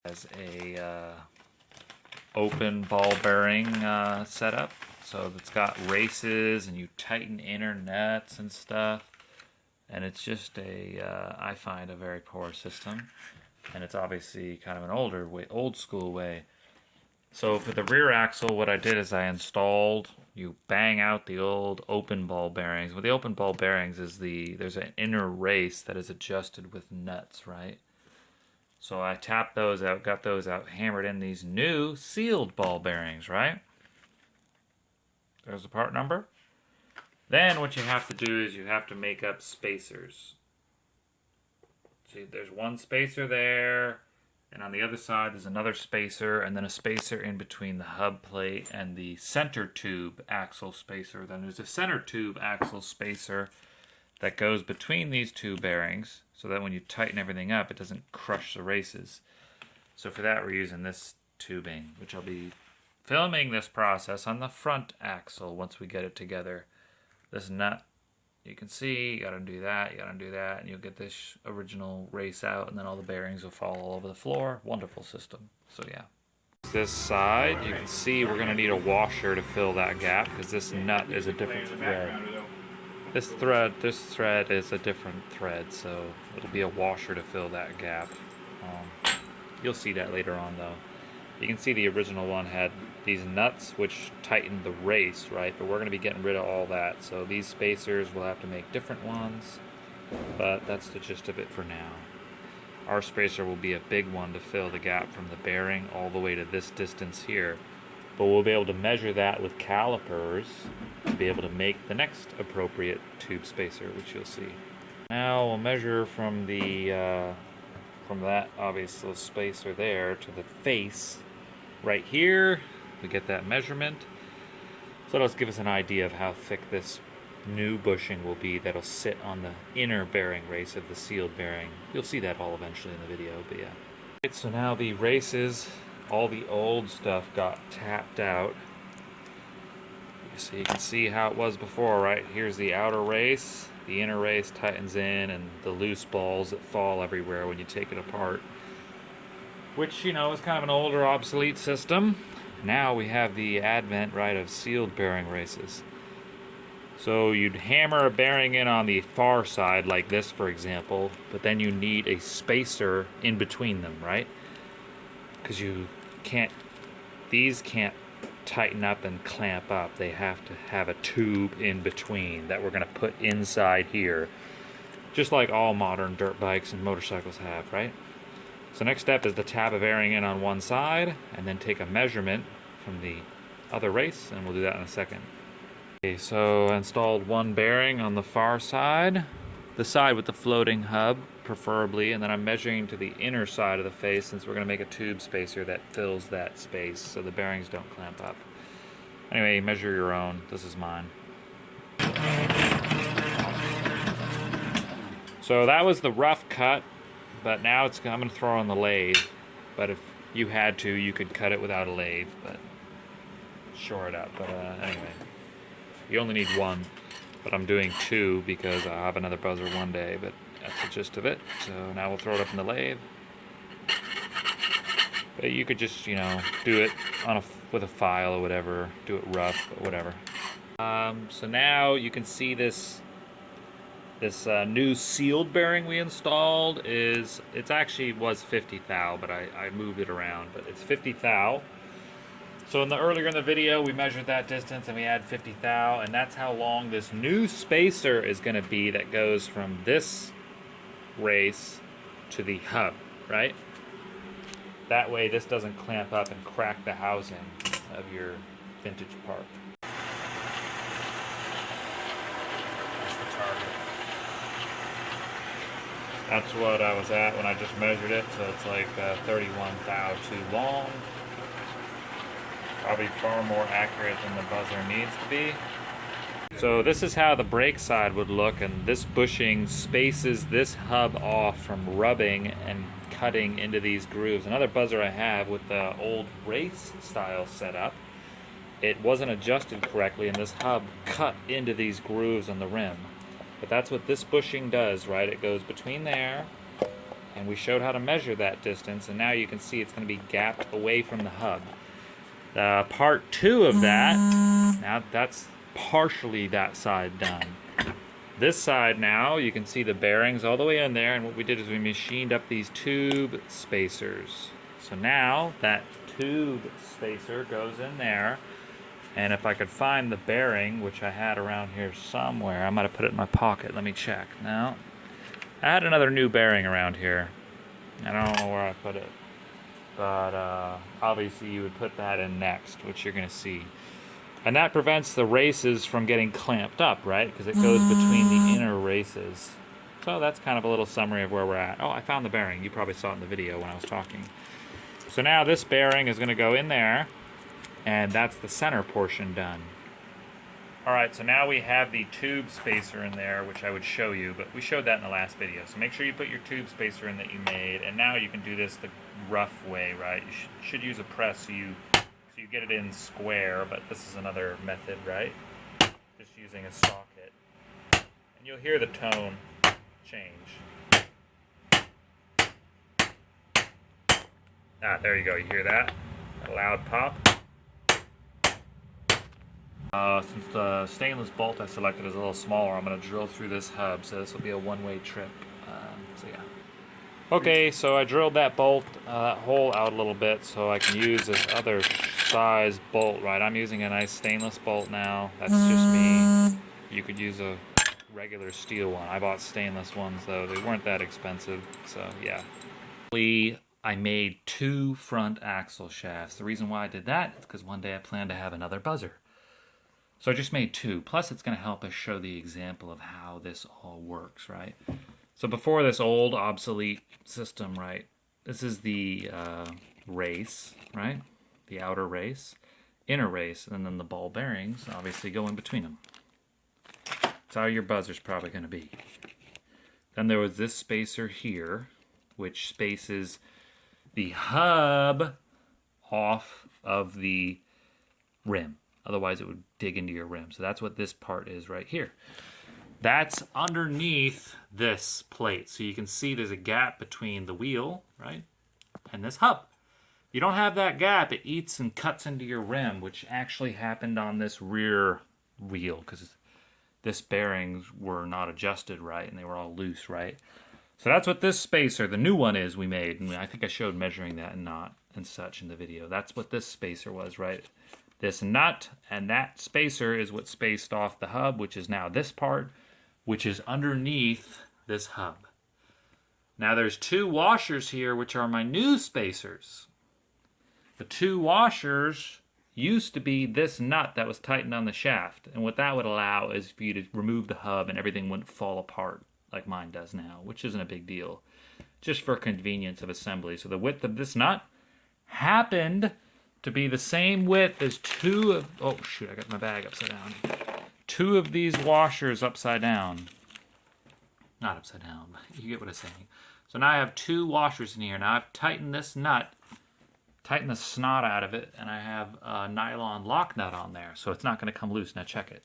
As a open ball bearing setup, so it's got races and you tighten inner nuts and stuff, and it's just I find a very poor system, and it's obviously kind of an old school way. So for the rear axle, what I did is I installed, you bang out the old open ball bearings. Well, the open ball bearings is there's an inner race that is adjusted with nuts, right? So I tapped those out, got those out, hammered in these new sealed ball bearings, right? There's the part number. Then what you have to do is you have to make up spacers. See, there's one spacer there, and on the other side there's another spacer, and then a spacer in between the hub plate and the center tube axle spacer. Then there's a center tube axle spacer that goes between these two bearings, so that when you tighten everything up, it doesn't crush the races. So for that, we're using this tubing, which I'll be filming this process on the front axle once we get it together. This nut, you can see, you gotta do that, and you'll get this original race out, and then all the bearings will fall all over the floor. Wonderful system. So yeah. This side, you can see we're gonna need a washer to fill that gap, because this nut is a different thread. This thread is a different thread, so it'll be a washer to fill that gap. You'll see that later on, though. You can see the original one had these nuts which tightened the race, right? But we're going to be getting rid of all that. So these spacers, we'll have to make different ones, but that's the gist of it for now. Our spacer will be a big one to fill the gap from the bearing all the way to this distance here. But we'll be able to measure that with calipers to be able to make the next appropriate tube spacer, which you'll see. Now we'll measure from from that obvious little spacer there to the face right here. We get that measurement. So that'll give us an idea of how thick this new bushing will be that'll sit on the inner bearing race of the sealed bearing. You'll see that all eventually in the video, but yeah. Right, so now the races, all the old stuff got tapped out. So you can see how it was before, right? Here's the outer race, the inner race tightens in, and the loose balls that fall everywhere when you take it apart. Which, you know, is kind of an older, obsolete system. Now we have the advent, right, of sealed bearing races. So you'd hammer a bearing in on the far side, like this, for example, but then you need a spacer in between them, right? Because these can't tighten up and clamp up. They have to have a tube in between that we're going to put inside here, just like all modern dirt bikes and motorcycles have, right? So next step is to tap a bearing in on one side and then take a measurement from the other race, and we'll do that in a second. Okay, so I installed one bearing on the far side, the side with the floating hub preferably, and then I'm measuring to the inner side of the face since we're going to make a tube spacer that fills that space so the bearings don't clamp up. Anyway, measure your own. This is mine. So that was the rough cut, but now I'm going to throw on the lathe. But if you had to, you could cut it without a lathe, but shore it up. But anyway, you only need one, but I'm doing two because I'll have another buzzer one day, but that's the gist of it. So now we'll throw it up in the lathe. But you could just, you know, do it with a file or whatever, do it rough, but whatever. So now you can see this new sealed bearing we installed it actually was 50 thou, but I moved it around, but it's 50 thou. So earlier in the video we measured that distance and we had 50 thou, and that's how long this new spacer is going to be that goes from this race to the hub, right? That way this doesn't clamp up and crack the housing of your vintage part. That's the target. That's what I was at when I just measured it, so it's like 31 thou too long. Probably far more accurate than the buzzer needs to be. So this is how the brake side would look, and this bushing spaces this hub off from rubbing and cutting into these grooves. Another buzzer I have with the old race style setup, it wasn't adjusted correctly and this hub cut into these grooves on the rim. But that's what this bushing does, right? It goes between there and we showed how to measure that distance, and now you can see it's going to be gapped away from the hub. Part 2 of that, now that's partially that side done. This side now, you can see the bearings all the way in there, and what we did is we machined up these tube spacers. So now that tube spacer goes in there, and if I could find the bearing, which I had around here somewhere, I might have put it in my pocket. Let me check. No, I had another new bearing around here. I don't know where I put it, but obviously you would put that in next, which you're going to see. And that prevents the races from getting clamped up, right? Because it goes between the inner races. So that's kind of a little summary of where we're at. Oh, I found the bearing. You probably saw it in the video when I was talking. So now this bearing is going to go in there, and that's the center portion done. Alright, so now we have the tube spacer in there, which I would show you, but we showed that in the last video. So make sure you put your tube spacer in that you made, and now you can do this the rough way, right? You should use a press so you get it in square, but this is another method, right? Just using a socket. And you'll hear the tone change. Ah, there you go, you hear that? A loud pop. Since the stainless bolt I selected is a little smaller, I'm going to drill through this hub, so this will be a one-way trip. So yeah. Okay, so I drilled that bolt, that hole out a little bit so I can use this other size bolt, right? I'm using a nice stainless bolt now. That's just me. You could use a regular steel one. I bought stainless ones though. They weren't that expensive, so yeah. I made 2 front axle shafts. The reason why I did that is because one day I plan to have another buzzer. So I just made 2. Plus it's going to help us show the example of how this all works, right? So before this old obsolete system, right, this is the race, right? The outer race, inner race, and then the ball bearings obviously go in between them. That's how your buzzer's probably going to be. Then there was this spacer here, which spaces the hub off of the rim. Otherwise it would dig into your rim. So that's what this part is right here. That's underneath this plate. So you can see there's a gap between the wheel, right, and this hub. If you don't have that gap, it eats and cuts into your rim, which actually happened on this rear wheel because this bearings were not adjusted right and they were all loose, right? So that's what this spacer, the new one is we made. And I think I showed measuring that and such in the video. That's what this spacer was, right? This nut and that spacer is what spaced off the hub, which is now this part, which is underneath this hub. Now there's 2 washers here, which are my new spacers. The 2 washers used to be this nut that was tightened on the shaft. And what that would allow is for you to remove the hub and everything wouldn't fall apart like mine does now, which isn't a big deal. Just for convenience of assembly. So the width of this nut happened to be the same width as 2 of... Oh, shoot, I got my bag upside down. 2 of these washers upside down. Not upside down, but you get what I'm saying. So now I have 2 washers in here. Now I've tightened this nut, tightened the snot out of it, and I have a nylon lock nut on there, so it's not going to come loose. Now check it.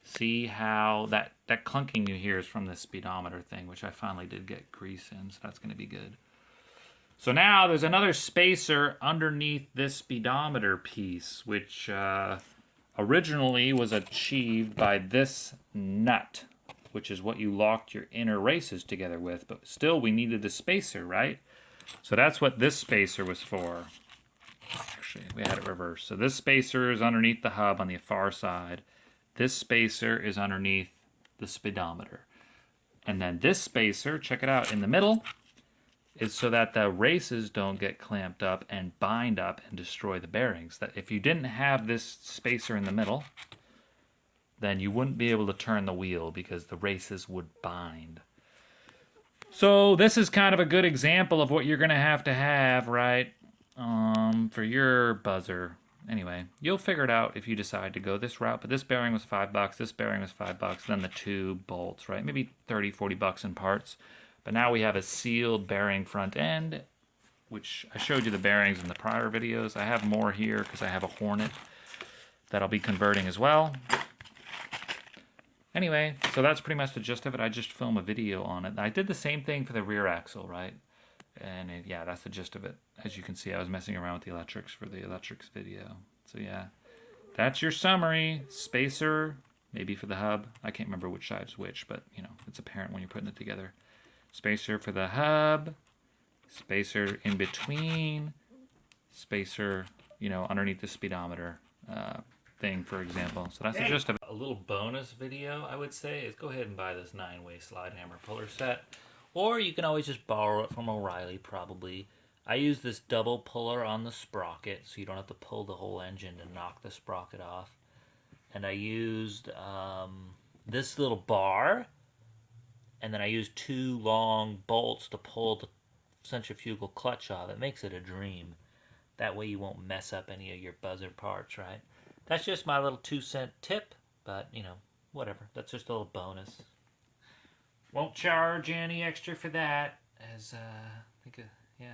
See how that clunking you hear is from this speedometer thing, which I finally did get grease in, so that's going to be good. So now there's another spacer underneath this speedometer piece, which originally was achieved by this nut, which is what you locked your inner races together with, but still we needed the spacer, right? So that's what this spacer was for. Actually, we had it reversed. So this spacer is underneath the hub on the far side. This spacer is underneath the speedometer. And then this spacer, check it out, in the middle, is so that the races don't get clamped up and bind up and destroy the bearings. That if you didn't have this spacer in the middle, then you wouldn't be able to turn the wheel because the races would bind. So this is kind of a good example of what you're going to have, right, for your buzzer. Anyway, you'll figure it out if you decide to go this route, but this bearing was $5, this bearing was $5, then the 2 bolts, right? Maybe 30, 40 bucks in parts. But now we have a sealed bearing front end, which I showed you the bearings in the prior videos. I have more here because I have a Hornet that I'll be converting as well. Anyway, so that's pretty much the gist of it. I just filmed a video on it. I did the same thing for the rear axle, right? And yeah, that's the gist of it. As you can see, I was messing around with the electrics for the electrics video. So yeah, that's your summary. Spacer, maybe for the hub. I can't remember which side's which, but you know, it's apparent when you're putting it together. Spacer for the hub. Spacer in between. Spacer, you know, underneath the speedometer thing, for example. So that's just a little bonus video, I would say, is go ahead and buy this 9-way slide hammer puller set. Or you can always just borrow it from O'Reilly, probably. I use this double puller on the sprocket, so you don't have to pull the whole engine to knock the sprocket off. And I used this little bar, and then I used 2 long bolts to pull the centrifugal clutch off. It makes it a dream. That way you won't mess up any of your buzzer parts, right? That's just my little 2-cent tip, but, you know, whatever. That's just a little bonus. Won't charge any extra for that, as, yeah.